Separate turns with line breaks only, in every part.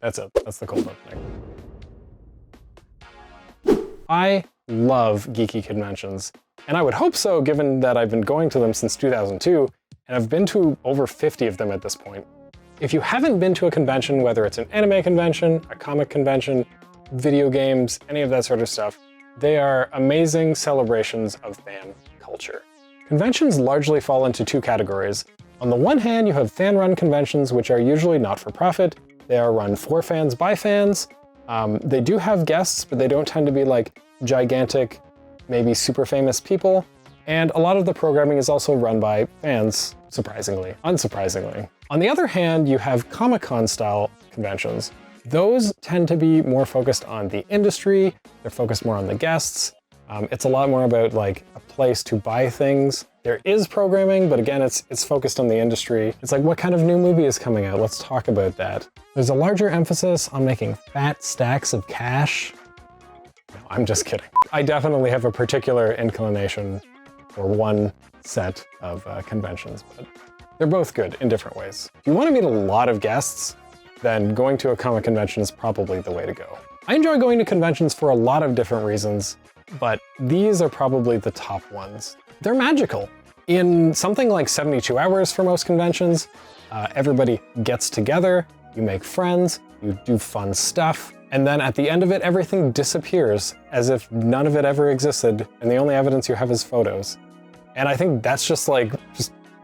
That's it. That's the cold opening. I love geeky conventions, and I would hope so given that I've been going to them since 2002, and I've been to over 50 of them at this point. If you haven't been to a convention, whether it's an anime convention, a comic convention, video games, any of that sort of stuff, they are amazing celebrations of fan culture. Conventions largely fall into two categories. On the one hand, you have fan-run conventions, which are usually not-for-profit. They are run for fans by fans. They do have guests, but they don't tend to be like gigantic, maybe super famous people. And a lot of the programming is also run by fans, surprisingly, unsurprisingly. On the other hand, you have Comic-Con style conventions. Those tend to be more focused on the industry. They're focused more on the guests. It's a lot more about like a place to buy things. There is programming, but again, it's focused on the industry. It's like, what kind of new movie is coming out? Let's talk about that. There's a larger emphasis on making fat stacks of cash. No, I'm just kidding. I definitely have a particular inclination for one set of conventions, but they're both good in different ways. If you want to meet a lot of guests, then going to a comic convention is probably the way to go. I enjoy going to conventions for a lot of different reasons, but these are probably the top ones. They're magical. In something like 72 hours for most conventions, everybody gets together, you make friends, you do fun stuff, and then at the end of it, everything disappears as if none of it ever existed, and the only evidence you have is photos. And I think that's just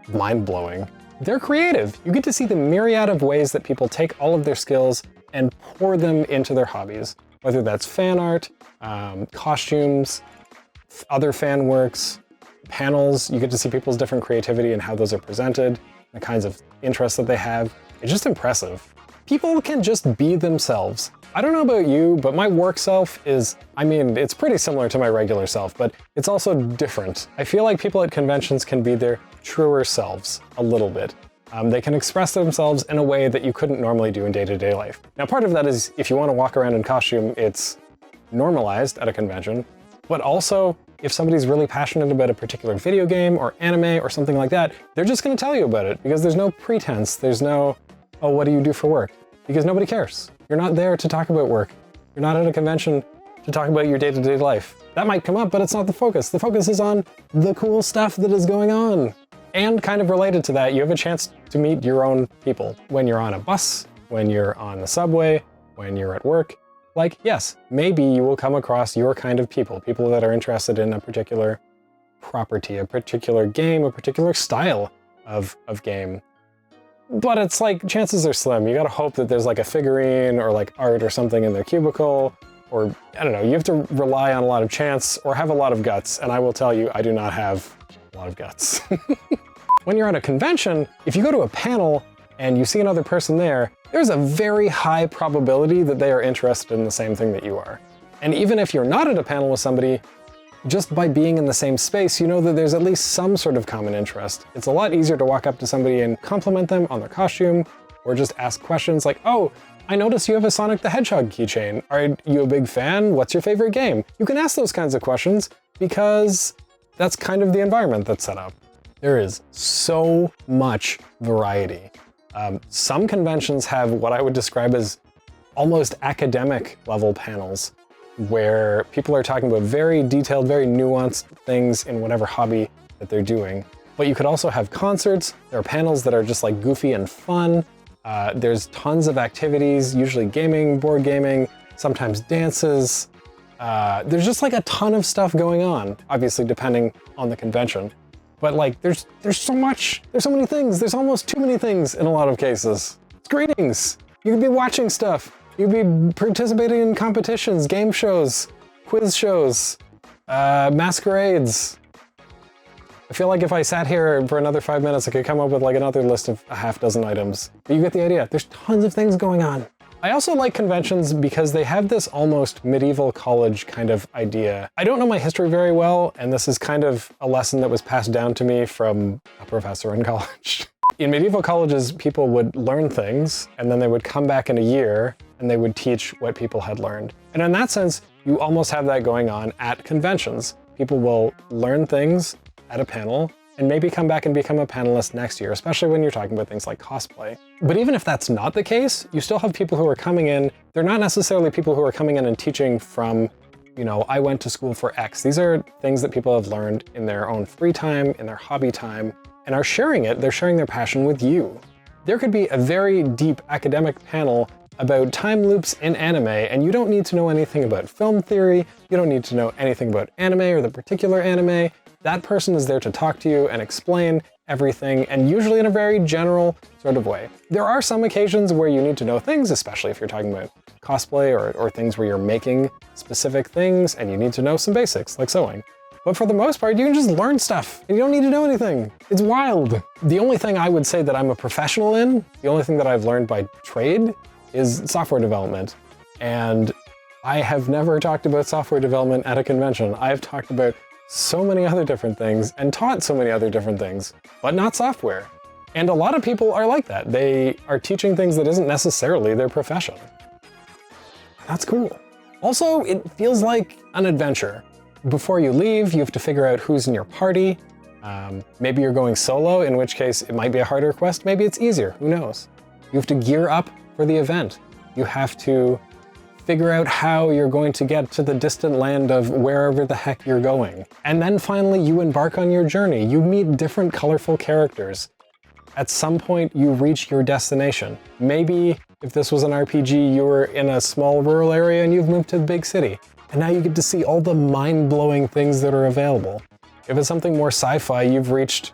mind-blowing. They're creative. You get to see the myriad of ways that people take all of their skills and pour them into their hobbies, whether that's fan art, costumes, other fan works, panels. You get to see people's different creativity and how those are presented, the kinds of interests that they have. It's just impressive. People can just be themselves. I don't know about you, but my work self is, it's pretty similar to my regular self, but it's also different. I feel like people at conventions can be their truer selves a little bit. They can express themselves in a way that you couldn't normally do in day-to-day life. Now, part of that is if you want to walk around in costume, it's normalized at a convention, but also if somebody's really passionate about a particular video game or anime or something like that, they're just going to tell you about it because there's no pretense. There's no, oh, what do you do for work? Because nobody cares. You're not there to talk about work. You're not at a convention to talk about your day-to-day life. That might come up, but it's not the focus. The focus is on the cool stuff that is going on. And kind of related to that, you have a chance to meet your own people. When you're on a bus, when you're on the subway, when you're at work. Like, yes, maybe you will come across your kind of people that are interested in a particular property, a particular game, a particular style of game. But it's like, chances are slim. You gotta hope that there's like a figurine or like art or something in their cubicle, or I don't know, you have to rely on a lot of chance or have a lot of guts, and I will tell you, I do not have a lot of guts. When you're at a convention, if you go to a panel and you see another person there, there's a very high probability that they are interested in the same thing that you are. And even if you're not at a panel with somebody, just by being in the same space, you know that there's at least some sort of common interest. It's a lot easier to walk up to somebody and compliment them on their costume, or just ask questions like, oh, I noticed you have a Sonic the Hedgehog keychain. Are you a big fan? What's your favorite game? You can ask those kinds of questions because that's kind of the environment that's set up. There is so much variety. Some conventions have what I would describe as almost academic level panels where people are talking about very detailed, very nuanced things in whatever hobby that they're doing. But you could also have concerts. There are panels that are just like goofy and fun. There's tons of activities, usually gaming, board gaming, sometimes dances. There's just like a ton of stuff going on, obviously depending on the convention. But like, there's so much, there's so many things, there's almost too many things in a lot of cases. Screenings, you could be watching stuff, you'd be participating in competitions, game shows, quiz shows, masquerades. I feel like if I sat here for another 5 minutes, I could come up with like another list of a half dozen items. But you get the idea, there's tons of things going on. I also like conventions because they have this almost medieval college kind of idea. I don't know my history very well, and this is kind of a lesson that was passed down to me from a professor in college. In medieval colleges, people would learn things, and then they would come back in a year, and they would teach what people had learned. And in that sense, you almost have that going on at conventions. People will learn things at a panel, and maybe come back and become a panelist next year, especially when you're talking about things like cosplay. But even if that's not the case, you still have people who are coming in. They're not necessarily people who are coming in and teaching from, you know, I went to school for X. These are things that people have learned in their own free time, in their hobby time, and are sharing it. They're sharing their passion with you. There could be a very deep academic panel about time loops in anime, and you don't need to know anything about film theory, you don't need to know anything about anime or the particular anime. That person is there to talk to you and explain everything, and usually in a very general sort of way. There are some occasions where you need to know things, especially if you're talking about cosplay or things where you're making specific things and you need to know some basics, like sewing. But for the most part, you can just learn stuff and you don't need to know anything. It's wild. The only thing I would say that I'm a professional in, the only thing that I've learned by trade, is software development. And I have never talked about software development at a convention. I've talked about so many other different things and taught so many other different things, but not software. And a lot of people are like that. They are teaching things that isn't necessarily their profession. That's cool. Also, it feels like an adventure. Before you leave, you have to figure out who's in your party. Maybe you're going solo, in which case it might be a harder quest. Maybe it's easier, who knows? You have to gear up for the event. You have to figure out how you're going to get to the distant land of wherever the heck you're going. And then finally, you embark on your journey. You meet different colorful characters. At some point, you reach your destination. Maybe if this was an RPG, you were in a small rural area and you've moved to the big city. And now you get to see all the mind-blowing things that are available. If it's something more sci-fi, you've reached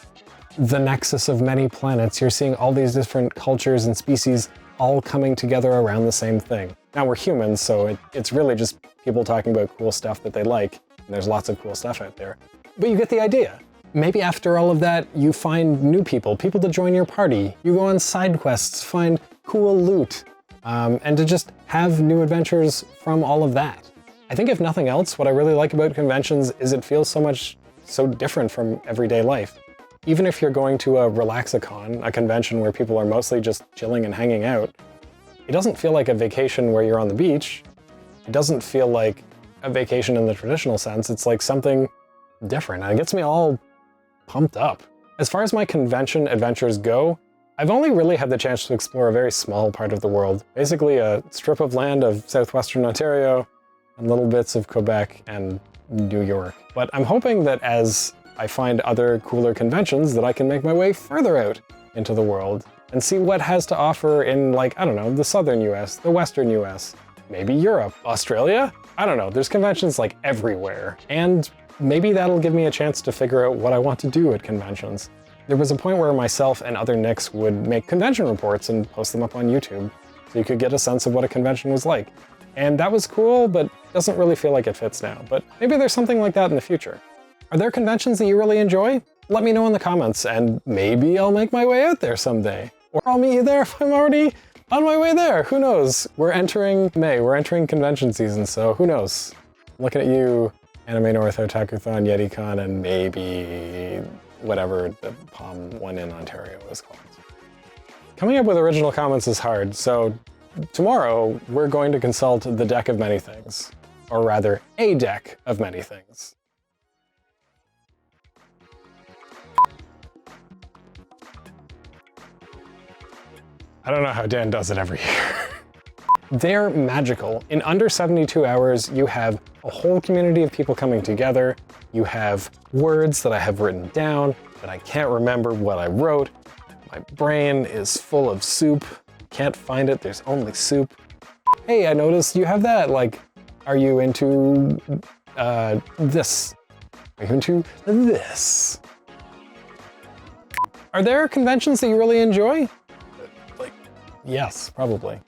the nexus of many planets. You're seeing all these different cultures and species all coming together around the same thing. Now we're humans, so it's really just people talking about cool stuff that they like, and there's lots of cool stuff out there. But you get the idea. Maybe after all of that, you find new people to join your party. You go on side quests, find cool loot, and to just have new adventures from all of that. I think if nothing else, what I really like about conventions is it feels so different from everyday life. Even if you're going to a Relaxicon, a convention where people are mostly just chilling and hanging out, it doesn't feel like a vacation where you're on the beach. It doesn't feel like a vacation in the traditional sense. It's like something different, and it gets me all pumped up. As far as my convention adventures go, I've only really had the chance to explore a very small part of the world. Basically a strip of land of southwestern Ontario and little bits of Quebec and New York. But I'm hoping that as I find other cooler conventions that I can make my way further out into the world and see what has to offer in, like, I don't know, the southern US, the western US, maybe Europe, Australia? I don't know, there's conventions like everywhere. And maybe that'll give me a chance to figure out what I want to do at conventions. There was a point where myself and other Nicks would make convention reports and post them up on YouTube, so you could get a sense of what a convention was like. And that was cool, but doesn't really feel like it fits now. But maybe there's something like that in the future. Are there conventions that you really enjoy? Let me know in the comments, and maybe I'll make my way out there someday. Or I'll meet you there if I'm already on my way there. Who knows? We're entering May. We're entering convention season, so who knows? I'm looking at you, Anime North, Otakuthon, YetiCon, and maybe whatever the POM one in Ontario is called. Coming up with original comments is hard, so tomorrow we're going to consult the deck of many things. Or rather, a deck of many things. I don't know how Dan does it every year. They're magical. In under 72 hours, you have a whole community of people coming together. You have words that I have written down that I can't remember what I wrote. My brain is full of soup. Can't find it, there's only soup. Hey, I noticed you have that. Like, are you into this? Are you into this? Are there conventions that you really enjoy? Yes, probably.